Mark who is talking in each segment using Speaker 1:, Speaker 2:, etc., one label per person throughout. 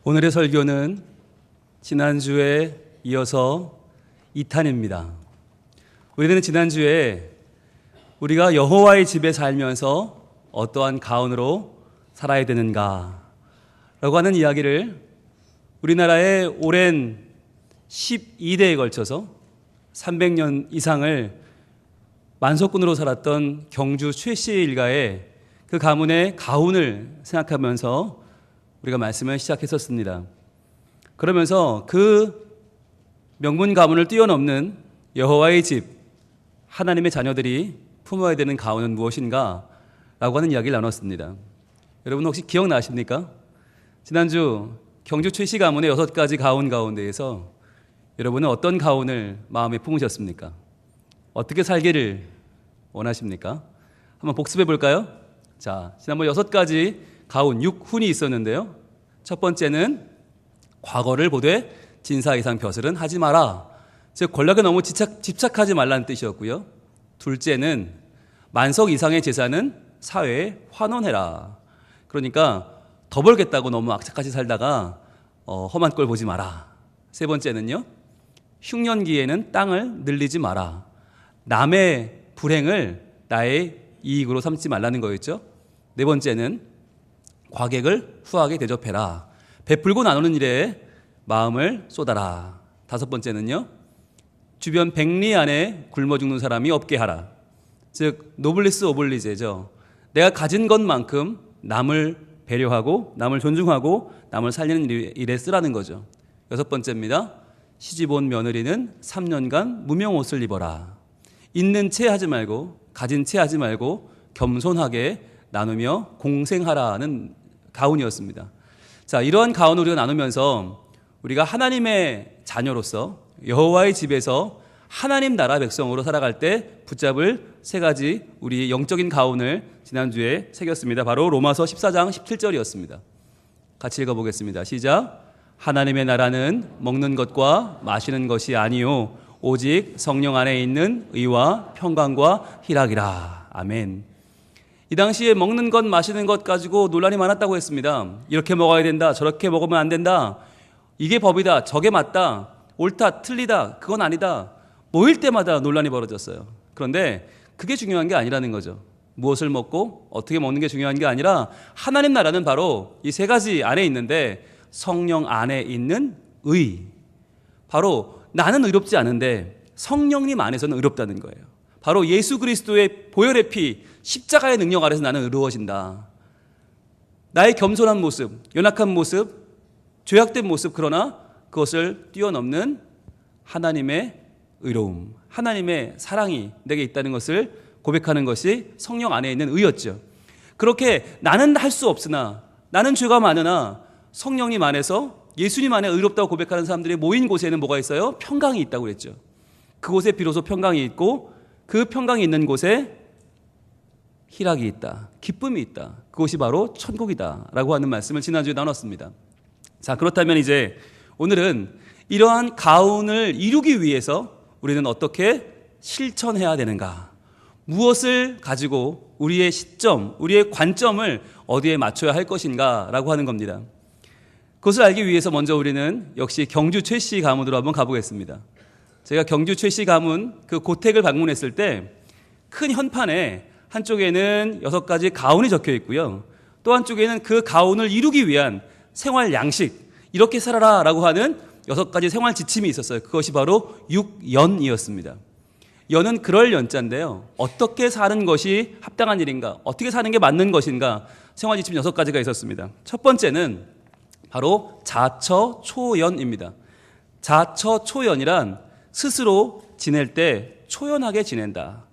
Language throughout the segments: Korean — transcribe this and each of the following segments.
Speaker 1: 오늘의 설교는 지난주에 이어서 2탄입니다. 우리는 지난주에 우리가 여호와의 집에 살면서 어떠한 가운으로 살아야 되는가 라고 하는 이야기를 우리나라의 오랜 12대에 걸쳐서 300년 이상을 만석군으로 살았던 경주 최씨 일가의 그 가문의 가훈을 생각하면서 우리가 말씀을 시작했었습니다. 그러면서 그 명문 가문을 뛰어넘는 여호와의 집, 하나님의 자녀들이 품어야 되는 가훈은 무엇인가 라고 하는 이야기를 나눴습니다. 여러분 혹시 기억나십니까? 지난주 경주 최씨 가문의 6가지 가훈 가운데에서 여러분은 어떤 가훈을 마음에 품으셨습니까? 어떻게 살기를 원하십니까? 한번 복습해 볼까요? 자, 지난번 6가지 가훈 6훈이 있었는데요. 첫 번째는 과거를 보되 진사 이상 벼슬은 하지 마라. 즉 권력에 너무 집착하지 말라는 뜻이었고요. 둘째는 만석 이상의 재산은 사회에 환원해라. 그러니까 더 벌겠다고 너무 악착같이 살다가 험한 꼴 보지 마라. 세 번째는요. 흉년기에는 땅을 늘리지 마라. 남의 불행을 나의 이익으로 삼지 말라는 거였죠. 네 번째는 과객을 후하게 대접해라. 베풀고 나누는 일에 마음을 쏟아라. 다섯 번째는요. 주변 백리 안에 굶어 죽는 사람이 없게 하라. 즉 노블리스 오블리제죠. 내가 가진 것만큼 남을 배려하고 남을 존중하고 남을 살리는 일에 쓰라는 거죠. 여섯 번째입니다. 시집 온 며느리는 3년간 무명 옷을 입어라. 있는 채 하지 말고 가진 채 하지 말고 겸손하게 나누며 공생하라는 가훈이었습니다. 자, 이러한 가훈을 우리가 나누면서 우리가 하나님의 자녀로서 여호와의 집에서 하나님 나라 백성으로 살아갈 때 붙잡을 세 가지 우리 영적인 가훈을 지난주에 새겼습니다. 바로 로마서 14장 17절이었습니다. 같이 읽어보겠습니다. 시작. 하나님의 나라는 먹는 것과 마시는 것이 아니요 오직 성령 안에 있는 의와 평강과 희락이라. 아멘. 이 당시에 먹는 것, 마시는 것 가지고 논란이 많았다고 했습니다. 이렇게 먹어야 된다, 저렇게 먹으면 안 된다, 이게 법이다, 저게 맞다, 옳다, 틀리다, 그건 아니다. 모일 때마다 논란이 벌어졌어요. 그런데 그게 중요한 게 아니라는 거죠. 무엇을 먹고 어떻게 먹는 게 중요한 게 아니라 하나님 나라는 바로 이 세 가지 안에 있는데 성령 안에 있는 의. 바로 나는 의롭지 않은데 성령님 안에서는 의롭다는 거예요. 바로 예수 그리스도의 보혈의 피, 십자가의 능력 아래서 나는 의로워진다. 나의 겸손한 모습, 연약한 모습, 죄악된 모습, 그러나 그것을 뛰어넘는 하나님의 의로움, 하나님의 사랑이 내게 있다는 것을 고백하는 것이 성령 안에 있는 의였죠. 그렇게 나는 할 수 없으나, 나는 죄가 많으나 성령님 안에서 예수님 안에 의롭다고 고백하는 사람들이 모인 곳에는 뭐가 있어요? 평강이 있다고 그랬죠. 그곳에 비로소 평강이 있고 그 평강이 있는 곳에 희락이 있다, 기쁨이 있다. 그것이 바로 천국이다 라고 하는 말씀을 지난주에 나눴습니다. 자, 그렇다면 이제 오늘은 이러한 가훈을 이루기 위해서 우리는 어떻게 실천해야 되는가, 무엇을 가지고 우리의 시점, 우리의 관점을 어디에 맞춰야 할 것인가 라고 하는 겁니다. 그것을 알기 위해서 먼저 우리는 역시 경주 최씨 가문으로 한번 가보겠습니다. 제가 경주 최씨 가문 그 고택을 방문했을 때 큰 현판에 한쪽에는 6가지 가훈이 적혀 있고요. 또 한쪽에는 그 가훈을 이루기 위한 생활 양식, 이렇게 살아라 라고 하는 6가지 생활 지침이 있었어요. 그것이 바로 6연이었습니다. 연은 그럴 연자인데요. 어떻게 사는 것이 합당한 일인가, 어떻게 사는 게 맞는 것인가, 생활 지침 6가지가 있었습니다. 첫 번째는 바로 자처초연입니다. 자처초연이란 스스로 지낼 때 초연하게 지낸다.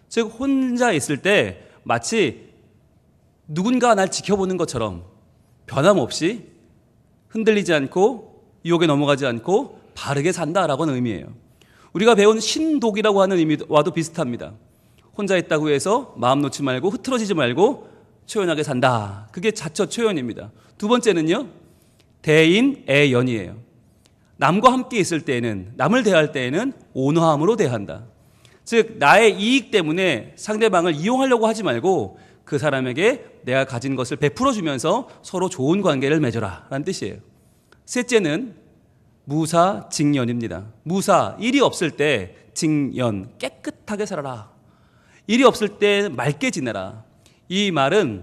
Speaker 1: 즉 혼자 있을 때 마치 누군가 날 지켜보는 것처럼 변함없이 흔들리지 않고 유혹에 넘어가지 않고 바르게 산다라고는 의미예요. 우리가 배운 신독이라고 하는 의미와도 비슷합니다. 혼자 있다고 해서 마음 놓지 말고 흐트러지지 말고 초연하게 산다. 그게 자처초연입니다. 두 번째는요, 대인애연이에요. 남과 함께 있을 때에는, 남을 대할 때에는 온화함으로 대한다. 즉 나의 이익 때문에 상대방을 이용하려고 하지 말고 그 사람에게 내가 가진 것을 베풀어 주면서 서로 좋은 관계를 맺어라 라는 뜻이에요. 셋째는 무사직년입니다. 무사, 일이 없을 때 직년, 깨끗하게 살아라. 일이 없을 때 맑게 지내라. 이 말은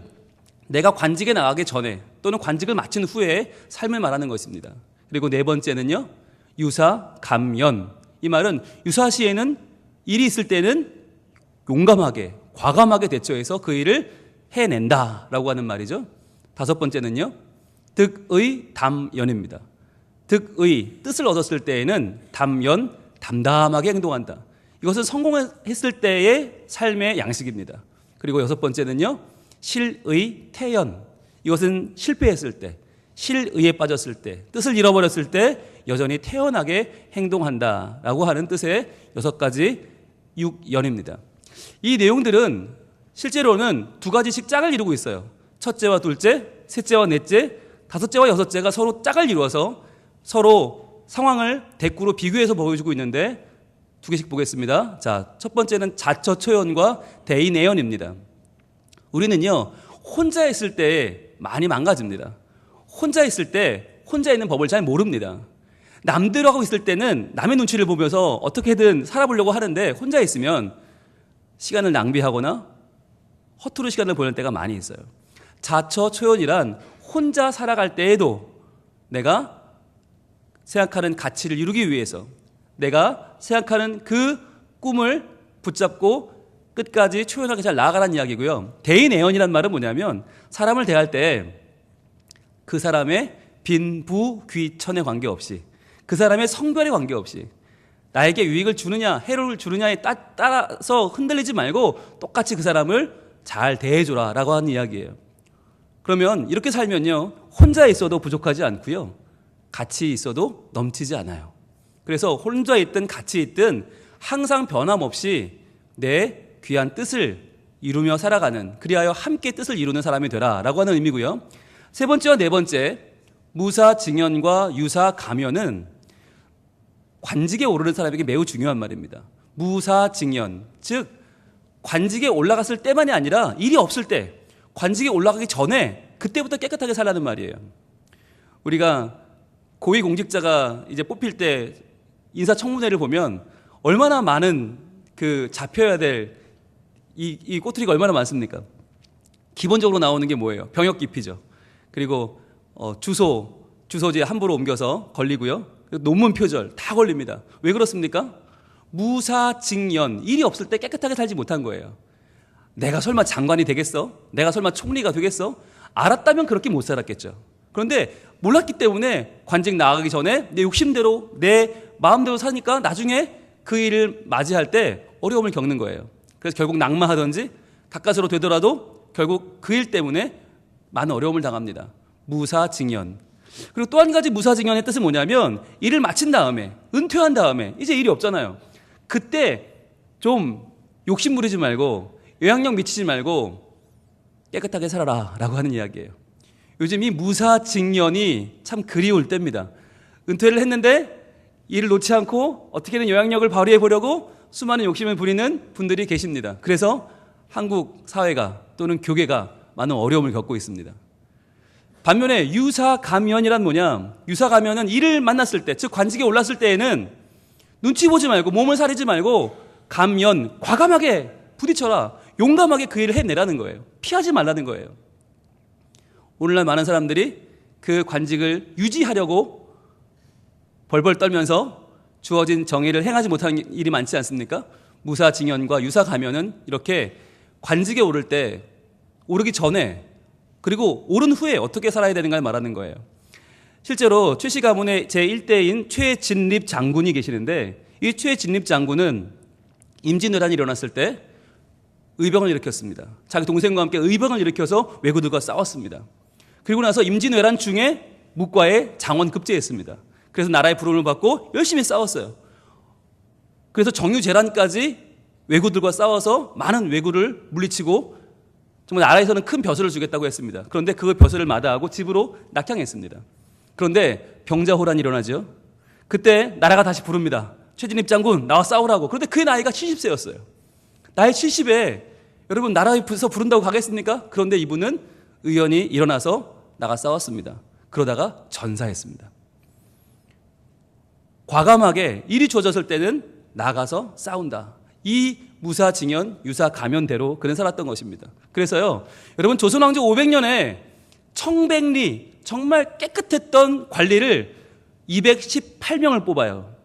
Speaker 1: 내가 관직에 나가기 전에 또는 관직을 마친 후에 삶을 말하는 것입니다. 그리고 네 번째는요, 유사감연. 이 말은 유사시에는 일이 있을 때는 용감하게, 과감하게 대처해서 그 일을 해낸다라고 하는 말이죠. 다섯 번째는요, 득의 담연입니다. 득의, 뜻을 얻었을 때에는 담연, 담담하게 행동한다. 이것은 성공했을 때의 삶의 양식입니다. 그리고 여섯 번째는요, 실의 태연. 이것은 실패했을 때, 실의에 빠졌을 때, 뜻을 잃어버렸을 때 여전히 태연하게 행동한다라고 하는 뜻의 여섯 가지 육연입니다. 이 내용들은 실제로는 두 가지씩 짝을 이루고 있어요. 첫째와 둘째, 셋째와 넷째, 다섯째와 여섯째가 서로 짝을 이루어서 서로 상황을 대꾸로 비교해서 보여주고 있는데 두 개씩 보겠습니다. 자, 첫 번째는 자처초연과 대인애연입니다. 우리는요, 혼자 있을 때 많이 망가집니다. 혼자 있을 때 혼자 있는 법을 잘 모릅니다. 남들하고 있을 때는 남의 눈치를 보면서 어떻게든 살아보려고 하는데 혼자 있으면 시간을 낭비하거나 허투루 시간을 보낼 때가 많이 있어요. 자처초연이란 혼자 살아갈 때에도 내가 생각하는 가치를 이루기 위해서 내가 생각하는 그 꿈을 붙잡고 끝까지 초연하게 잘 나아가라는 이야기고요. 대인애연이란 말은 뭐냐면 사람을 대할 때 그 사람의 빈부귀천에 관계없이 그 사람의 성별에 관계없이 나에게 유익을 주느냐 해로를 주느냐에 따라서 흔들리지 말고 똑같이 그 사람을 잘 대해줘라 라고 하는 이야기예요. 그러면 이렇게 살면요, 혼자 있어도 부족하지 않고요, 같이 있어도 넘치지 않아요. 그래서 혼자 있든 같이 있든 항상 변함없이 내 귀한 뜻을 이루며 살아가는, 그리하여 함께 뜻을 이루는 사람이 되라 라고 하는 의미고요. 세 번째와 네 번째, 무사직년과 유사감연은 관직에 오르는 사람에게 매우 중요한 말입니다. 무사직년, 즉 관직에 올라갔을 때만이 아니라 일이 없을 때, 관직에 올라가기 전에 그때부터 깨끗하게 살라는 말이에요. 우리가 고위공직자가 이제 뽑힐 때 인사청문회를 보면 얼마나 많은 그 잡혀야 될 이 꼬투리가 얼마나 많습니까? 기본적으로 나오는 게 뭐예요? 병역 기피죠. 그리고 주소지 함부로 옮겨서 걸리고요. 논문 표절 다 걸립니다. 왜 그렇습니까? 무사직년, 일이 없을 때 깨끗하게 살지 못한 거예요. 내가 설마 장관이 되겠어? 내가 설마 총리가 되겠어? 알았다면 그렇게 못 살았겠죠. 그런데 몰랐기 때문에 관직 나가기 전에 내 욕심대로 내 마음대로 사니까 나중에 그 일을 맞이할 때 어려움을 겪는 거예요. 그래서 결국 낙마하든지 가까스로 되더라도 결국 그 일 때문에 많은 어려움을 당합니다. 무사직년. 그리고 또 한 가지 무사직년의 뜻은 뭐냐면 일을 마친 다음에, 은퇴한 다음에 이제 일이 없잖아요. 그때 좀 욕심 부리지 말고 영향력 미치지 말고 깨끗하게 살아라 라고 하는 이야기예요. 요즘 이 무사직년이 참 그리울 때입니다. 은퇴를 했는데 일을 놓지 않고 어떻게든 영향력을 발휘해 보려고 수많은 욕심을 부리는 분들이 계십니다. 그래서 한국 사회가 또는 교계가 많은 어려움을 겪고 있습니다. 반면에 유사감연이란 뭐냐? 유사감연은 일을 만났을 때, 즉 관직에 올랐을 때에는 눈치 보지 말고 몸을 사리지 말고 감연, 과감하게 부딪혀라. 용감하게 그 일을 해내라는 거예요. 피하지 말라는 거예요. 오늘날 많은 사람들이 그 관직을 유지하려고 벌벌 떨면서 주어진 정의를 행하지 못하는 일이 많지 않습니까? 무사직년과 유사감연은 이렇게 관직에 오를 때, 오르기 전에, 그리고 오른 후에 어떻게 살아야 되는가를 말하는 거예요. 실제로 최씨 가문의 제1대인 최진립 장군이 계시는데 이 최진립 장군은 임진왜란이 일어났을 때 의병을 일으켰습니다. 자기 동생과 함께 의병을 일으켜서 왜구들과 싸웠습니다. 그리고 나서 임진왜란 중에 묵과에 장원 급제했습니다. 그래서 나라의 부름을 받고 열심히 싸웠어요. 그래서 정유재란까지 왜구들과 싸워서 많은 왜구를 물리치고 정말 나라에서는 큰 벼슬을 주겠다고 했습니다. 그런데 그 벼슬을 마다하고 집으로 낙향했습니다. 그런데 병자호란이 일어나죠. 그때 나라가 다시 부릅니다. 최진립 장군 나와 싸우라고. 그런데 그의 나이가 70세였어요. 나이 70에 여러분 나라에서 부른다고 가겠습니까? 그런데 이분은 의연히 일어나서 나가 싸웠습니다. 그러다가 전사했습니다. 과감하게 일이 주어졌을 때는 나가서 싸운다. 이 무사징연, 유사가면대로 그는 살았던 것입니다. 그래서요, 여러분 조선왕조 500년에 청백리, 정말 깨끗했던 관리를 218명을 뽑아요.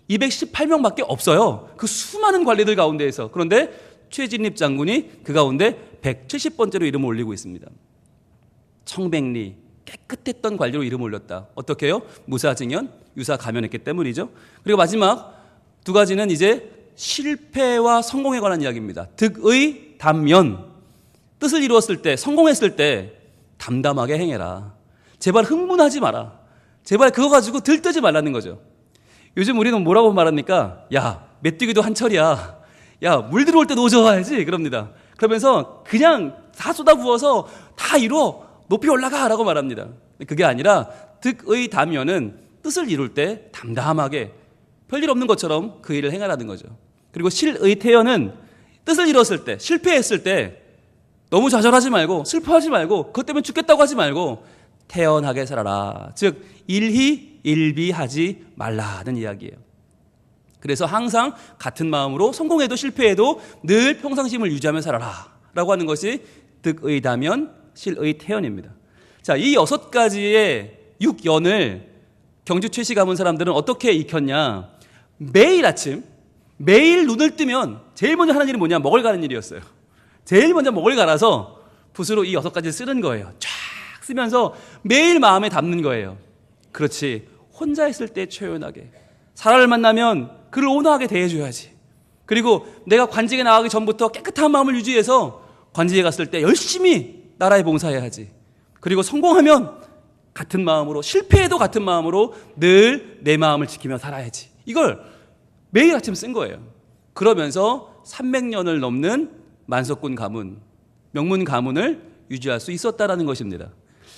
Speaker 1: 218명밖에 없어요. 그 수많은 관리들 가운데에서. 그런데 최진립 장군이 그 가운데 170번째로 이름을 올리고 있습니다. 청백리, 깨끗했던 관리로 이름을 올렸다. 어떻게 해요? 무사징연, 유사가면했기 때문이죠. 그리고 마지막 두 가지는 이제 실패와 성공에 관한 이야기입니다. 득의 담면, 뜻을 이루었을 때, 성공했을 때 담담하게 행해라. 제발 흥분하지 마라. 제발 그거 가지고 들뜨지 말라는 거죠. 요즘 우리는 뭐라고 말합니까? 야, 메뚜기도 한철이야. 야, 물 들어올 때 노져와야지. 그럽니다. 그러면서 그냥 다 쏟아부어서 다 이루어 높이 올라가 라고 말합니다. 그게 아니라 득의 담면은 뜻을 이룰 때 담담하게 별일 없는 것처럼 그 일을 행하라는 거죠. 그리고 실의 태연은 뜻을 이뤘을 때, 실패했을 때 너무 좌절하지 말고 슬퍼하지 말고 그것 때문에 죽겠다고 하지 말고 태연하게 살아라. 즉 일희일비하지 말라는 이야기예요. 그래서 항상 같은 마음으로 성공해도 실패해도 늘 평상심을 유지하며 살아라 라고 하는 것이 득의 담연, 실의 태연입니다. 자, 이 6가지의 6연을 경주 최씨 가문 사람들은 어떻게 익혔냐? 매일 아침, 매일 눈을 뜨면 제일 먼저 하는 일이 뭐냐? 먹을 가는 일이었어요. 제일 먼저 먹을 갈아서 붓으로 이 6가지를 쓰는 거예요. 쫙 쓰면서 매일 마음에 담는 거예요. 그렇지. 혼자 있을 때 초연하게. 사람을 만나면 그를 온화하게 대해줘야지. 그리고 내가 관직에 나가기 전부터 깨끗한 마음을 유지해서 관직에 갔을 때 열심히 나라에 봉사해야 하지. 그리고 성공하면 같은 마음으로, 실패해도 같은 마음으로 늘 내 마음을 지키며 살아야지. 이걸 매일 아침 쓴 거예요. 그러면서 300년을 넘는 만석군 가문, 명문 가문을 유지할 수 있었다라는 것입니다.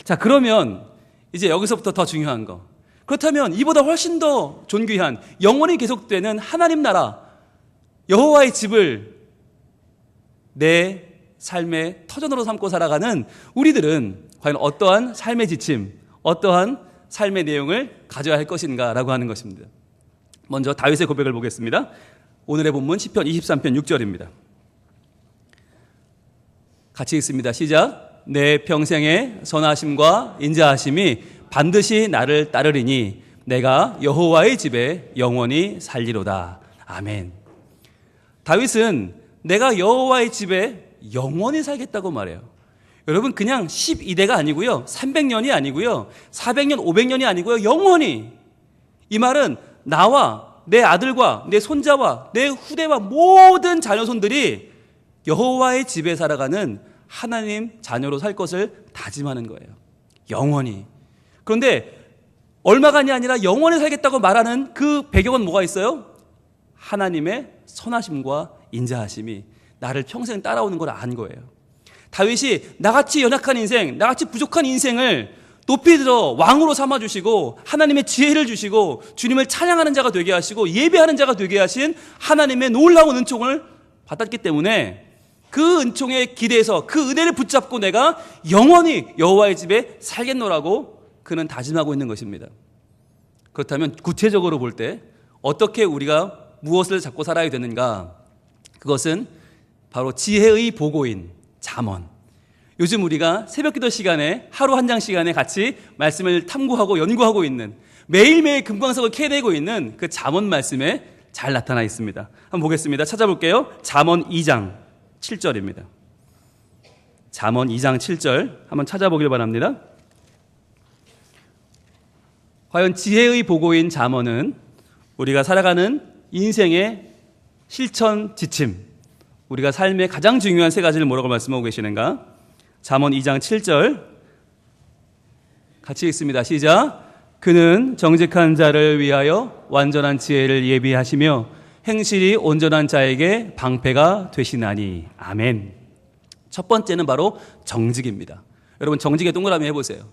Speaker 1: 자, 그러면 이제 여기서부터 더 중요한 거. 그렇다면 이보다 훨씬 더 존귀한 영원히 계속되는 하나님 나라, 여호와의 집을 내 삶의 터전으로 삼고 살아가는 우리들은 과연 어떠한 삶의 지침, 어떠한 삶의 내용을 가져야 할 것인가라고 하는 것입니다. 먼저 다윗의 고백을 보겠습니다. 오늘의 본문 시편 23편 6절입니다. 같이 읽습니다. 시작. 내 평생의 선하심과 인자하심이 반드시 나를 따르리니 내가 여호와의 집에 영원히 살리로다. 아멘. 다윗은 내가 여호와의 집에 영원히 살겠다고 말해요. 여러분, 그냥 12대가 아니고요, 300년이 아니고요, 400년, 500년이 아니고요, 영원히. 이 말은 나와 내 아들과 내 손자와 내 후대와 모든 자녀손들이 여호와의 집에 살아가는 하나님 자녀로 살 것을 다짐하는 거예요. 영원히. 그런데 얼마간이 아니라 영원히 살겠다고 말하는 그 배경은 뭐가 있어요? 하나님의 선하심과 인자하심이 나를 평생 따라오는 걸 안 거예요. 다윗이 나같이 연약한 인생, 나같이 부족한 인생을 높이 들어 왕으로 삼아주시고 하나님의 지혜를 주시고 주님을 찬양하는 자가 되게 하시고 예배하는 자가 되게 하신 하나님의 놀라운 은총을 받았기 때문에 그 은총에 기대해서 그 은혜를 붙잡고 내가 영원히 여호와의 집에 살겠노라고 그는 다짐하고 있는 것입니다. 그렇다면 구체적으로 볼 때 어떻게 우리가 무엇을 잡고 살아야 되는가? 그것은 바로 지혜의 보고인 잠언. 요즘 우리가 새벽기도 시간에 하루 한 장 시간에 같이 말씀을 탐구하고 연구하고 있는, 매일매일 금광석을 캐내고 있는 그 잠언 말씀에 잘 나타나 있습니다. 한번 보겠습니다. 찾아볼게요. 잠언 2장 7절입니다. 잠언 2장 7절 한번 찾아보길 바랍니다. 과연 지혜의 보고인 잠언은 우리가 살아가는 인생의 실천 지침, 우리가 삶의 가장 중요한 세 가지를 뭐라고 말씀하고 계시는가? 잠언 2장 7절 같이 읽습니다. 시작. 그는 정직한 자를 위하여 완전한 지혜를 예비하시며 행실이 온전한 자에게 방패가 되시나니. 아멘. 첫 번째는 바로 정직입니다. 여러분, 정직에 동그라미 해보세요.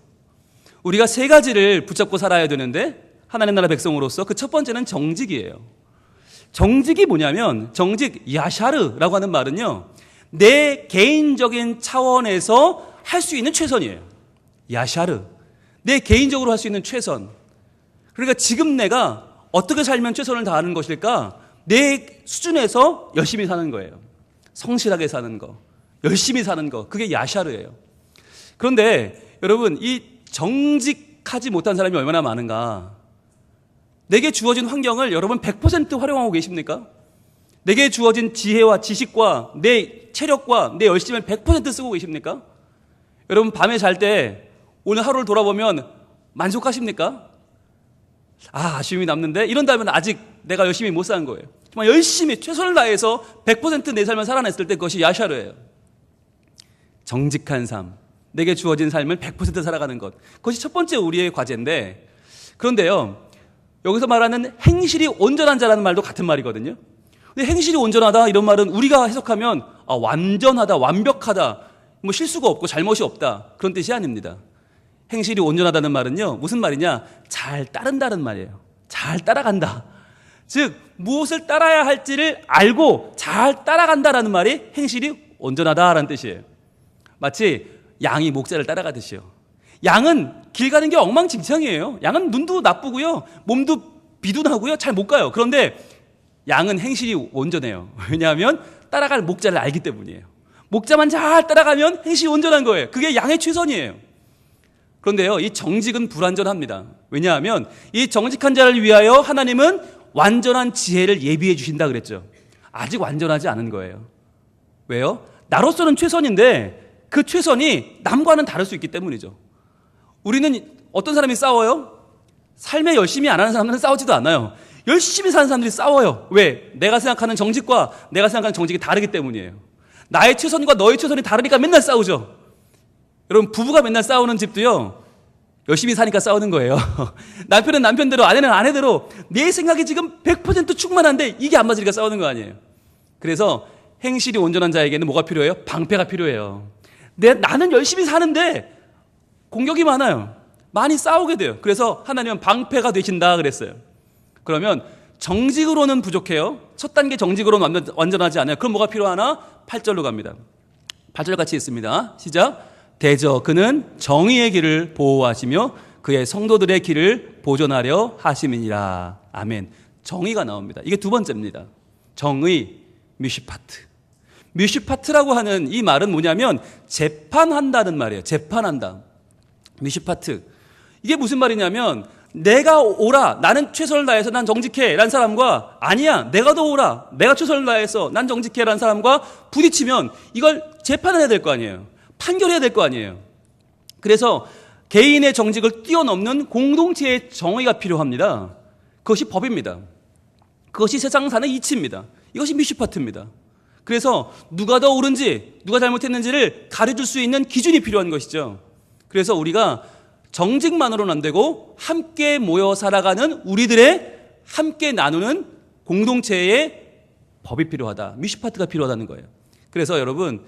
Speaker 1: 우리가 세 가지를 붙잡고 살아야 되는데 하나님 나라 백성으로서 그 첫 번째는 정직이에요. 정직이 뭐냐면, 정직, 야샤르라고 하는 말은요, 내 개인적인 차원에서 할 수 있는 최선이에요. 야샤르. 내 개인적으로 할 수 있는 최선. 그러니까 지금 내가 어떻게 살면 최선을 다하는 것일까? 내 수준에서 열심히 사는 거예요. 성실하게 사는 거, 열심히 사는 거, 그게 야샤르예요. 그런데 여러분, 이 정직하지 못한 사람이 얼마나 많은가? 내게 주어진 환경을 여러분 100% 활용하고 계십니까? 내게 주어진 지혜와 지식과 내 체력과 내 열심을 100% 쓰고 계십니까? 여러분, 밤에 잘 때 오늘 하루를 돌아보면 만족하십니까? 아쉬움이 남는데 이런다면 아직 내가 열심히 못 사는 거예요. 정말 열심히 최선을 다해서 100% 내 삶을 살아냈을 때 그것이 야샤르예요. 정직한 삶, 내게 주어진 삶을 100% 살아가는 것, 그것이 첫 번째 우리의 과제인데, 그런데요, 여기서 말하는 행실이 온전한 자라는 말도 같은 말이거든요. 근데 행실이 온전하다 이런 말은 우리가 해석하면 완전하다, 완벽하다, 뭐 실수가 없고 잘못이 없다, 그런 뜻이 아닙니다. 행실이 온전하다는 말은요, 무슨 말이냐? 잘 따른다는 말이에요. 잘 따라간다. 즉 무엇을 따라야 할지를 알고 잘 따라간다라는 말이 행실이 온전하다라는 뜻이에요. 마치 양이 목자를 따라가듯이요. 양은 길 가는 게 엉망진창이에요. 양은 눈도 나쁘고요, 몸도 비둔하고요, 잘 못 가요. 그런데 양은 행실이 온전해요. 왜냐하면 따라갈 목자를 알기 때문이에요. 목자만 잘 따라가면 행실이 온전한 거예요. 그게 양의 최선이에요. 그런데요, 이 정직은 불완전합니다. 왜냐하면 이 정직한 자를 위하여 하나님은 완전한 지혜를 예비해 주신다 그랬죠. 아직 완전하지 않은 거예요. 왜요? 나로서는 최선인데 그 최선이 남과는 다를 수 있기 때문이죠. 우리는 어떤 사람이 싸워요? 삶에 열심히 안 하는 사람들은 싸우지도 않아요. 열심히 사는 사람들이 싸워요. 왜? 내가 생각하는 정직과 내가 생각하는 정직이 다르기 때문이에요. 나의 최선과 너의 최선이 다르니까 맨날 싸우죠. 여러분, 부부가 맨날 싸우는 집도요, 열심히 사니까 싸우는 거예요. 남편은 남편대로, 아내는 아내대로 내 생각이 지금 100% 충만한데 이게 안 맞으니까 싸우는 거 아니에요. 그래서 행실이 온전한 자에게는 뭐가 필요해요? 방패가 필요해요. 나는 열심히 사는데 공격이 많아요. 많이 싸우게 돼요. 그래서 하나님은 방패가 되신다 그랬어요. 그러면 정직으로는 부족해요. 첫 단계 정직으로는 완전하지 않아요. 그럼 뭐가 필요하나? 8절로 갑니다. 8절 같이 읽습니다. 시작. 대저 그는 정의의 길을 보호하시며 그의 성도들의 길을 보존하려 하심이니라. 아멘. 정의가 나옵니다. 이게 두 번째입니다. 정의, 미슈파트. 미슈파트라고 하는 이 말은 뭐냐면 재판한다는 말이에요. 재판한다. 미슈파트. 이게 무슨 말이냐면 내가 옳아, 나는 최선을 다해서 난 정직해 라는 사람과, 아니야, 내가 더 옳아, 내가 최선을 다해서 난 정직해 라는 사람과 부딪히면 이걸 재판을 해야 될 거 아니에요. 판결해야 될 거 아니에요. 그래서 개인의 정직을 뛰어넘는 공동체의 정의가 필요합니다. 그것이 법입니다. 그것이 세상 사는 이치입니다. 이것이 미슈파트입니다. 그래서 누가 더 옳은지 누가 잘못했는지를 가려줄 수 있는 기준이 필요한 것이죠. 그래서 우리가 정직만으로는 안 되고 함께 모여 살아가는 우리들의 함께 나누는 공동체의 법이 필요하다. 미슈파트가 필요하다는 거예요. 그래서 여러분,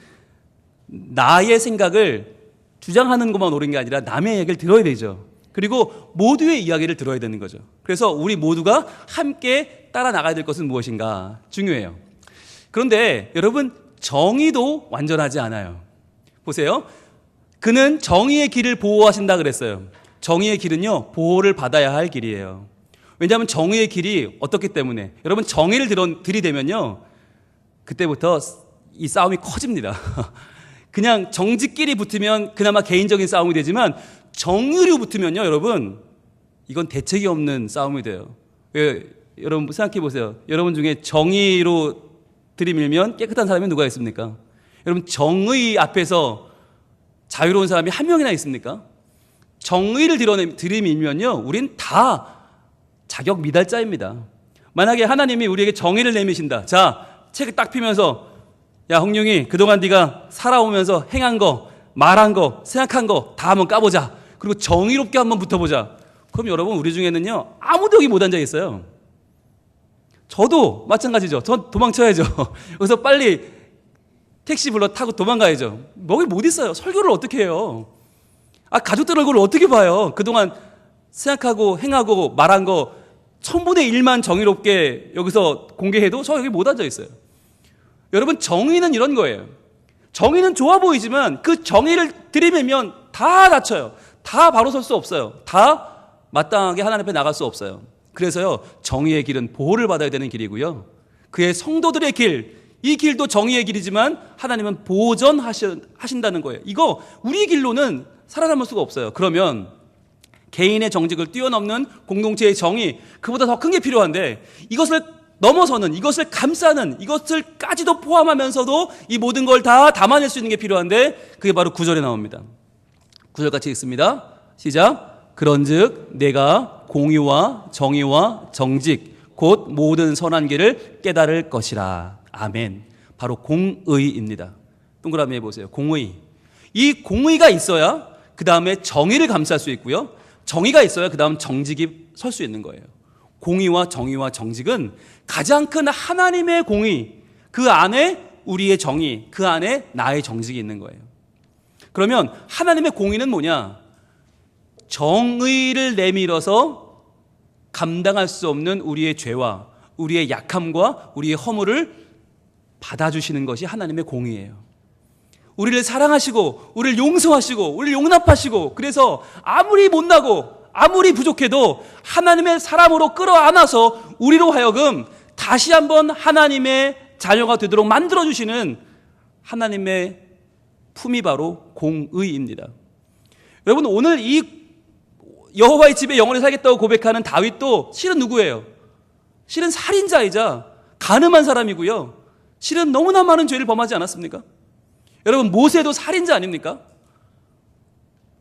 Speaker 1: 나의 생각을 주장하는 것만 옳은 게 아니라 남의 얘기를 들어야 되죠. 그리고 모두의 이야기를 들어야 되는 거죠. 그래서 우리 모두가 함께 따라 나가야 될 것은 무엇인가 중요해요. 그런데 여러분, 정의도 완전하지 않아요. 보세요. 그는 정의의 길을 보호하신다 그랬어요. 정의의 길은요, 보호를 받아야 할 길이에요. 왜냐하면 정의의 길이 어떻기 때문에, 여러분, 정의를 들이대면요, 그때부터 이 싸움이 커집니다. 그냥 정직끼리 붙으면 그나마 개인적인 싸움이 되지만 정의로 붙으면요, 여러분, 이건 대책이 없는 싸움이 돼요. 왜? 여러분 생각해 보세요. 여러분 중에 정의로 들이밀면 깨끗한 사람이 누가 있습니까? 여러분, 정의 앞에서 자유로운 사람이 한 명이나 있습니까? 정의를 들이밀면요, 우린 다 자격 미달자입니다. 만약에 하나님이 우리에게 정의를 내미신다. 자, 책을 딱 펴면서, 야, 홍룡이, 그동안 네가 살아오면서 행한 거, 말한 거, 생각한 거 다 한번 까보자. 그리고 정의롭게 한번 붙어보자. 그럼 여러분, 우리 중에는요, 아무도 여기 못 앉아 있어요. 저도 마찬가지죠. 전 도망쳐야죠. 그래서 빨리 택시 불러 타고 도망가야죠. 여기 못 있어요. 설교를 어떻게 해요? 가족들 얼굴을 어떻게 봐요? 그동안 생각하고 행하고 말한 거 1000분의 1만 정의롭게 여기서 공개해도 저 여기 못 앉아 있어요. 여러분, 정의는 이런 거예요. 정의는 좋아 보이지만 그 정의를 들이밀면 다 다쳐요. 다 바로 설 수 없어요. 다 마땅하게 하나님 앞에 나갈 수 없어요. 그래서요, 정의의 길은 보호를 받아야 되는 길이고요. 그의 성도들의 길, 이 길도 정의의 길이지만 하나님은 보전하신다는 거예요. 이거 우리 길로는 살아남을 수가 없어요. 그러면 개인의 정직을 뛰어넘는 공동체의 정의, 그보다 더 큰 게 필요한데, 이것을 넘어서는, 이것을 감싸는, 이것을까지도 포함하면서도 이 모든 걸 다 담아낼 수 있는 게 필요한데, 그게 바로 9절에 나옵니다. 9절 같이 읽습니다. 시작. 그런즉 내가 공의와 정의와 정직 곧 모든 선한 길을 깨달을 것이라. 아멘. 바로 공의입니다. 동그라미 해보세요. 공의. 이 공의가 있어야 그 다음에 정의를 감쌀 수 있고요, 정의가 있어야 그 다음 정직이 설 수 있는 거예요. 공의와 정의와 정직은 가장 큰 하나님의 공의, 그 안에 우리의 정의, 그 안에 나의 정직이 있는 거예요. 그러면 하나님의 공의는 뭐냐? 정의를 내밀어서 감당할 수 없는 우리의 죄와 우리의 약함과 우리의 허물을 받아주시는 것이 하나님의 공의예요. 우리를 사랑하시고 우리를 용서하시고 우리를 용납하시고, 그래서 아무리 못나고 아무리 부족해도 하나님의 사람으로 끌어안아서 우리로 하여금 다시 한번 하나님의 자녀가 되도록 만들어주시는 하나님의 품이 바로 공의입니다. 여러분, 오늘 이 여호와의 집에 영원히 살겠다고 고백하는 다윗도 실은 누구예요? 실은 살인자이자 간음한 사람이고요, 실은 너무나 많은 죄를 범하지 않았습니까? 여러분, 모세도 살인자 아닙니까?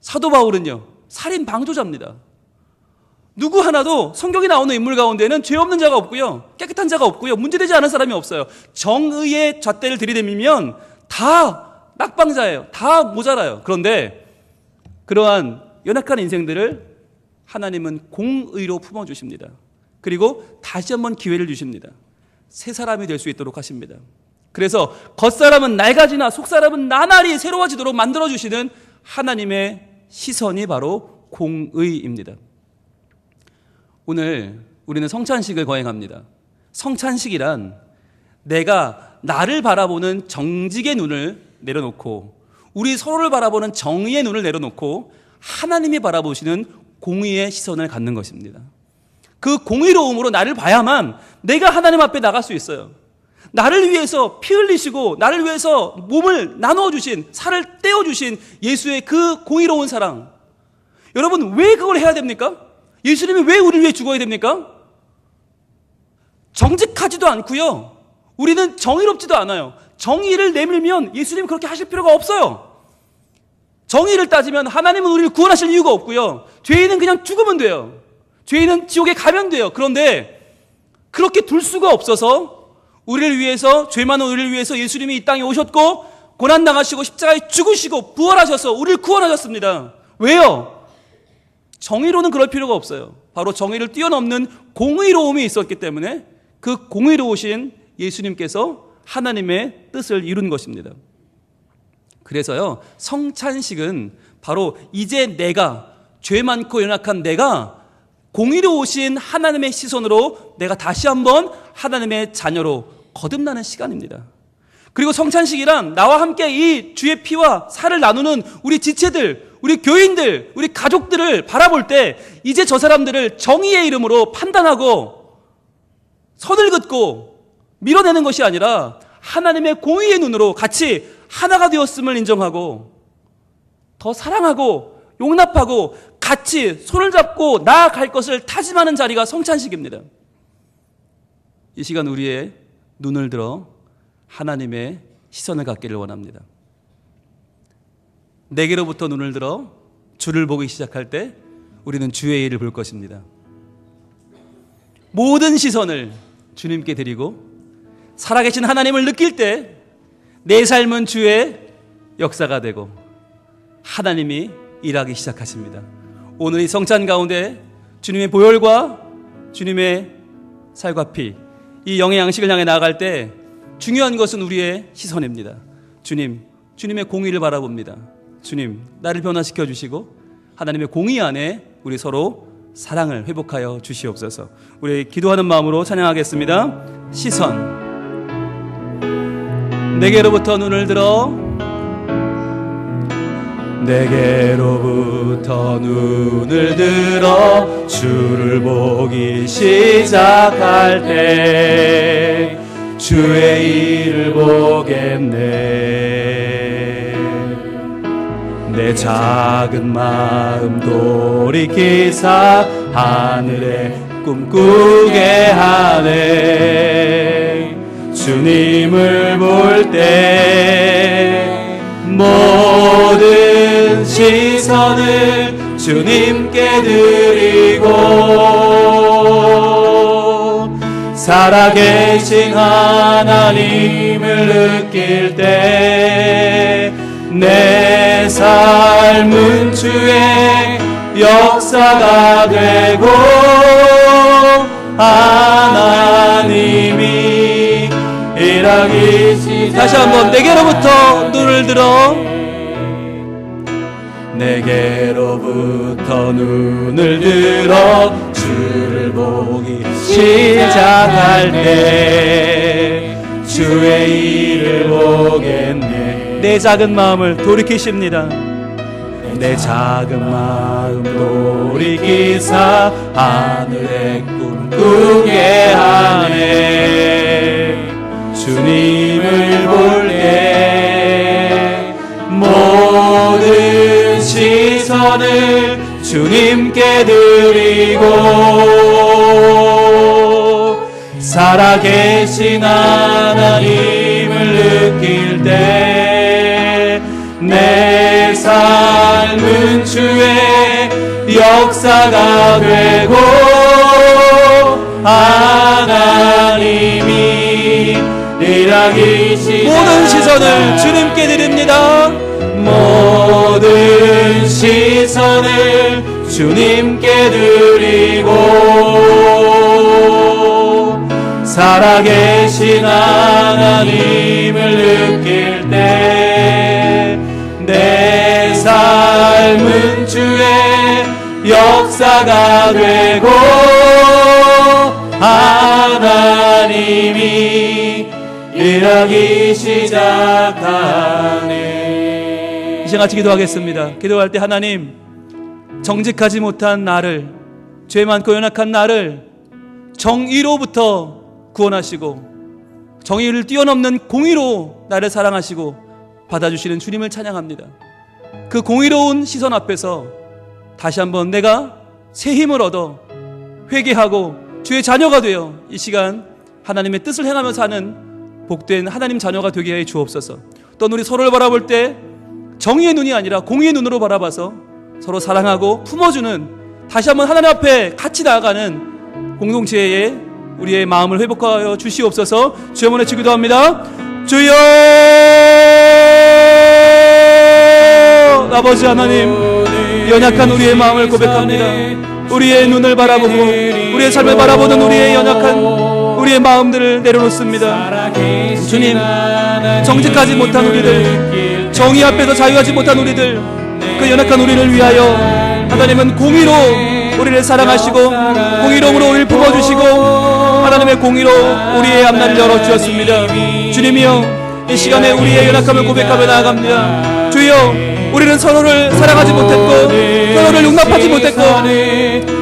Speaker 1: 사도 바울은요, 살인 방조자입니다. 누구 하나도 성경에 나오는 인물 가운데는 죄 없는 자가 없고요, 깨끗한 자가 없고요, 문제되지 않은 사람이 없어요. 정의의 잣대를 들이대면 다 낙방자예요. 다 모자라요. 그런데 그러한 연약한 인생들을 하나님은 공의로 품어주십니다. 그리고 다시 한번 기회를 주십니다. 새 사람이 될 수 있도록 하십니다. 그래서 겉사람은 낡아지나 속사람은 나날이 새로워지도록 만들어주시는 하나님의 시선이 바로 공의입니다. 오늘 우리는 성찬식을 거행합니다. 성찬식이란 내가 나를 바라보는 정직의 눈을 내려놓고 우리 서로를 바라보는 정의의 눈을 내려놓고 하나님이 바라보시는 공의의 시선을 갖는 것입니다. 그 공의로움으로 나를 봐야만 내가 하나님 앞에 나갈 수 있어요. 나를 위해서 피 흘리시고 나를 위해서 몸을 나누어 주신, 살을 떼어 주신 예수의 그 공의로운 사랑, 여러분, 왜 그걸 해야 됩니까? 예수님이 왜 우리를 위해 죽어야 됩니까? 정직하지도 않고요, 우리는 정의롭지도 않아요. 정의를 내밀면 예수님이 그렇게 하실 필요가 없어요. 정의를 따지면 하나님은 우리를 구원하실 이유가 없고요, 죄인은 그냥 죽으면 돼요. 죄인은 지옥에 가면 돼요. 그런데 그렇게 둘 수가 없어서 우리를 위해서, 죄 많은 우리를 위해서 예수님이 이 땅에 오셨고 고난당하시고 십자가에 죽으시고 부활하셔서 우리를 구원하셨습니다. 왜요? 정의로는 그럴 필요가 없어요. 바로 정의를 뛰어넘는 공의로움이 있었기 때문에 그 공의로우신 예수님께서 하나님의 뜻을 이룬 것입니다. 그래서요, 성찬식은 바로 이제 내가, 죄 많고 연약한 내가 공의로우신 하나님의 시선으로 내가 다시 한번 하나님의 자녀로 거듭나는 시간입니다. 그리고 성찬식이란 나와 함께 이 주의 피와 살을 나누는 우리 지체들, 우리 교인들, 우리 가족들을 바라볼 때 이제 저 사람들을 정의의 이름으로 판단하고 선을 긋고 밀어내는 것이 아니라 하나님의 공의의 눈으로 같이 하나가 되었음을 인정하고 더 사랑하고 용납하고 같이 손을 잡고 나아갈 것을 다짐하는 자리가 성찬식입니다. 이 시간 우리의 눈을 들어 하나님의 시선을 갖기를 원합니다. 내게로부터 눈을 들어 주를 보기 시작할 때 우리는 주의 일을 볼 것입니다. 모든 시선을 주님께 드리고 살아계신 하나님을 느낄 때 내 삶은 주의 역사가 되고 하나님이 일하기 시작하십니다. 오늘 이 성찬 가운데 주님의 보혈과 주님의 살과 피, 이 영의 양식을 향해 나아갈 때 중요한 것은 우리의 시선입니다. 주님의 공의를 바라봅니다. 주님, 나를 변화시켜 주시고 하나님의 공의 안에 우리 서로 사랑을 회복하여 주시옵소서. 우리 기도하는 마음으로 찬양하겠습니다. 시선. 내게로부터 눈을 들어 내게로부터 눈을 들어 주를 보기 시작할 때 주의 일을 보겠네. 내 작은 마음 돌이키사 하늘에 꿈꾸게 하네. 주님을 볼 때 모든 시선을 주님께 드리고 살아계신 하나님을 느낄 때 내 삶은 주의 역사가 되고 하나님이 일하기 시작. 다시 한번 내게로부터 눈을 들어 내게로부터 눈을 들어 주를 보기 시작할 때 주의 일을 보겠네. 내 작은 마음을 돌이키십니다. 내 작은 마음 돌이키사 하늘에 꿈꾸게 하네. 주님을 볼 때 모든 시선을 주님께 드리고 살아계신 하나님을 느낄 때 내 삶은 주의 역사가 되고 하나님이 일하기 시작. 모든 시선을 주님께 드립니다. 모든 시선을 주님께 드리고 살아계신 하나님을 느낄 때 내 삶은 주의 역사가 되고 하나님이 일하기 시작하네. 이 시간 같이 기도하겠습니다. 기도할 때 하나님, 정직하지 못한 나를, 죄 많고 연약한 나를 정의로부터 구원하시고 정의를 뛰어넘는 공의로 나를 사랑하시고 받아주시는 주님을 찬양합니다. 그 공의로운 시선 앞에서 다시 한번 내가 새 힘을 얻어 회개하고 주의 자녀가 되어 이 시간 하나님의 뜻을 행하며 사는 복된 하나님 자녀가 되게 해 주옵소서. 또 우리 서로를 바라볼 때 정의의 눈이 아니라 공의의 눈으로 바라봐서 서로 사랑하고 품어주는, 다시 한번 하나님 앞에 같이 나아가는 공동체의 우리의 마음을 회복하여 주시옵소서. 주의 문에 기도합니다. 주여, 아버지 하나님, 연약한 우리의 마음을 고백합니다. 우리의 눈을 바라보고 우리의 삶을 바라보는 우리의 연약한 우리의 마음들을 내려놓습니다. 주님, 정직하지 못한 우리들, 정의 앞에서 자유하지 못한 우리들, 그 연약한 우리를 위하여 하나님은 공의로 우리를 사랑하시고 공의로움으로 우리를 품어주시고 하나님의 공의로 우리의 앞날을 열어주셨습니다. 주님이여, 이 시간에 우리의 연약함을 고백하며 나아갑니다. 주여, 우리는 서로를 사랑하지 못했고 서로를 용납하지 못했고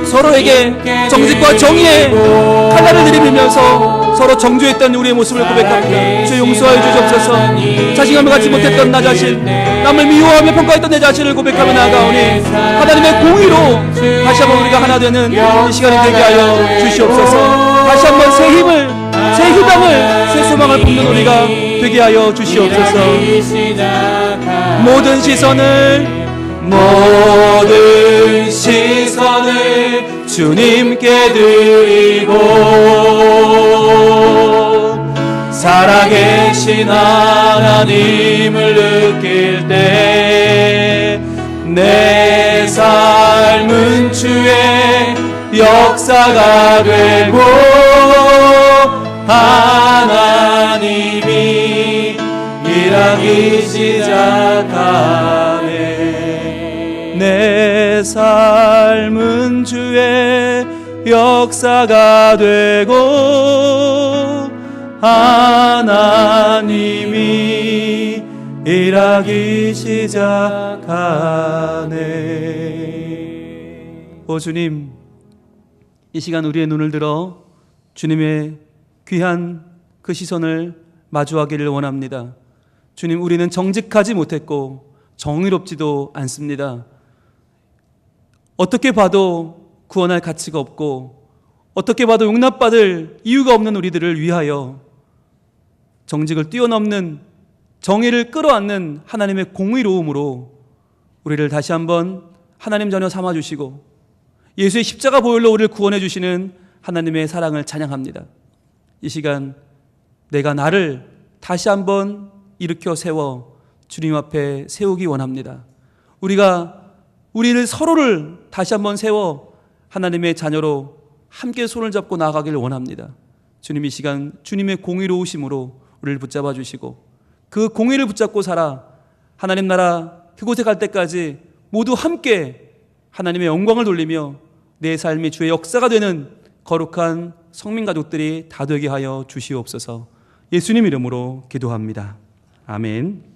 Speaker 1: 서로에게 정직과 정의의 칼날을 들이밀면서 서로 정죄했던 우리의 모습을 고백합니다. 주 용서하여 주시옵소서. 자신감을 갖지 못했던 나 자신, 남을 미워하며 평가했던 내 자신을 고백하며 나아가오니 하나님의 공의로 다시 한번 우리가 하나 되는 이 시간이 되게 하여 주시옵소서. 다시 한번 새 힘을, 새 희망을, 새 소망을 품는 우리가 되게 하여 주시옵소서. 모든 시선을 주님께 드리고 살아계신 하나님을 느낄 때 내 삶은 주의 역사가 되고 하나님이 일하기 시작하네. 내 삶은 주의 역사가 되고 하나님이 일하기 시작하네. 오 주님, 이 시간 우리의 눈을 들어 주님의 귀한 그 시선을 마주하기를 원합니다. 주님, 우리는 정직하지 못했고 정의롭지도 않습니다. 어떻게 봐도 구원할 가치가 없고 어떻게 봐도 용납받을 이유가 없는 우리들을 위하여 정직을 뛰어넘는 정의를 끌어안는 하나님의 공의로움으로 우리를 다시 한번 하나님 자녀 삼아주시고 예수의 십자가 보혈로 우리를 구원해 주시는 하나님의 사랑을 찬양합니다. 이 시간 내가 나를 다시 한번 일으켜 세워 주님 앞에 세우기 원합니다. 우리를 서로를 다시 한번 세워 하나님의 자녀로 함께 손을 잡고 나아가기를 원합니다. 주님, 이 시간 주님의 공의로우심으로 우리를 붙잡아 주시고 그 공의를 붙잡고 살아 하나님 나라 그곳에 갈 때까지 모두 함께 하나님의 영광을 돌리며 내 삶이 주의 역사가 되는 거룩한 성민 가족들이 다 되게 하여 주시옵소서. 예수님 이름으로 기도합니다. 아멘.